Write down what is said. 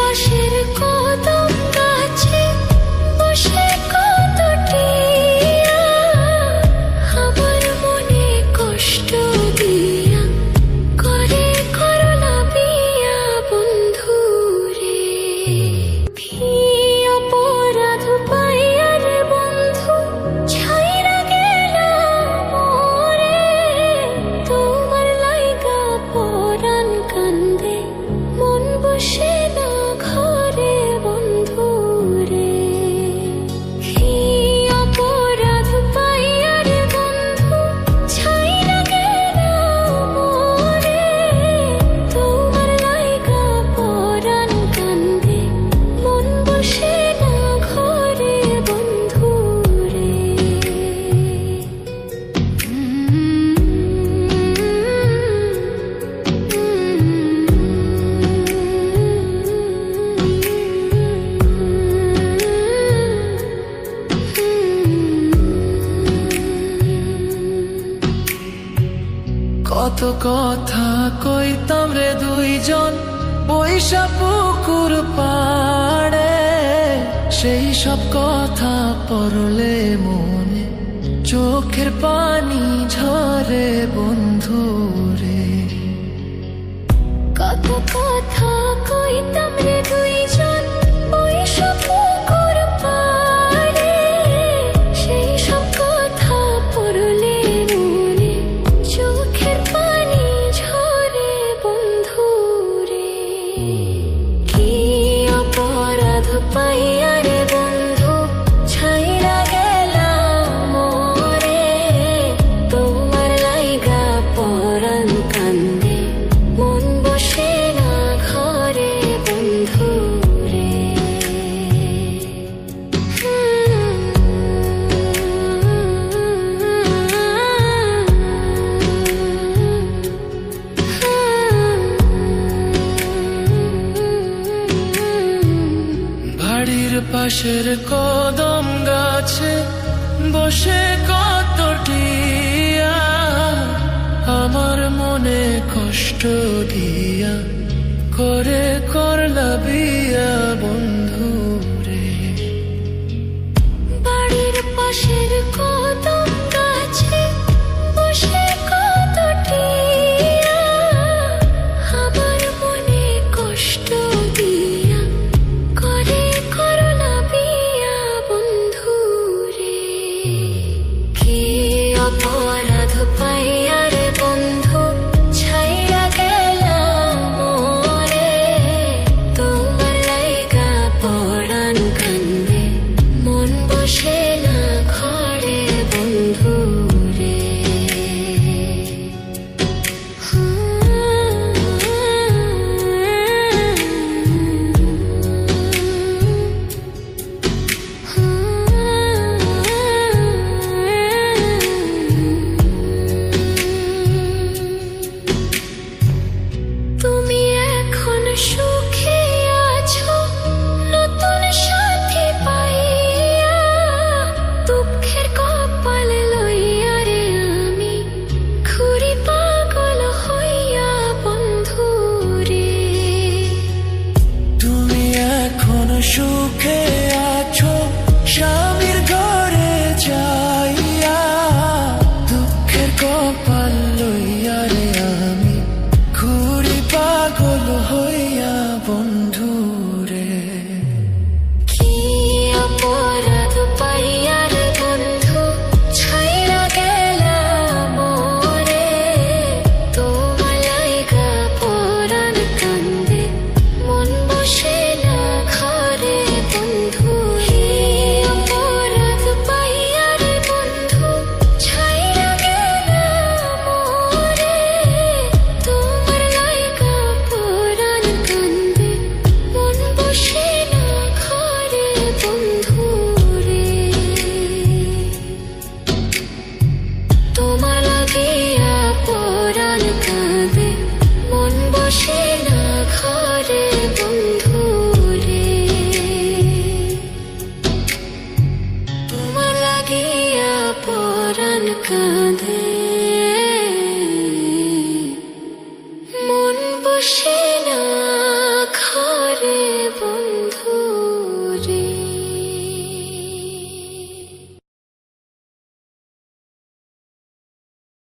পাশের কদম গাছে বসে কত টিয়া আমার মনে কষ্ট দিয়া করে করলা বিয়া বন্ধু রে। কি অপরাধ পাইয়া রে বন্ধু ছাইরা গেলা মোরে, তোমার লাইগা পরাণ কান্দে মন বসে না ঘরে বন্ধু রে। কি অপরাধ পাইয়া রে বন্ধু ছাইরা গেলা মোরে, তোমার লাইগা পরাণ কান্দে মন বসে না ঘরে বন্ধু রে। কত কথা কইতাম রে দুইজন বৈশা পুকুর পাড়ে, সেই সব কথা পড়লে মনে চোখের পানি ঝরে বন্ধু রে। কত কথা কইতাম রে দুইজন বৈশা পুকুর পাড়ে, সেই সব কথা পড়লে মনে চোখের পানি ঝরে বন্ধু রে। কি অপরাধ পাইয়া রে বন্ধু ছাইরা গেলা মোরে, তোমার লাইগা পরাণ কান্দে মন বসে না ঘরে বন্ধু রে। বাড়ির পাশের কদম গাছে বসে কত টিয়া আমার মনে কষ্ট দিয়া করে করলা বিয়া বন্ধু রে। বাড়ির পাশের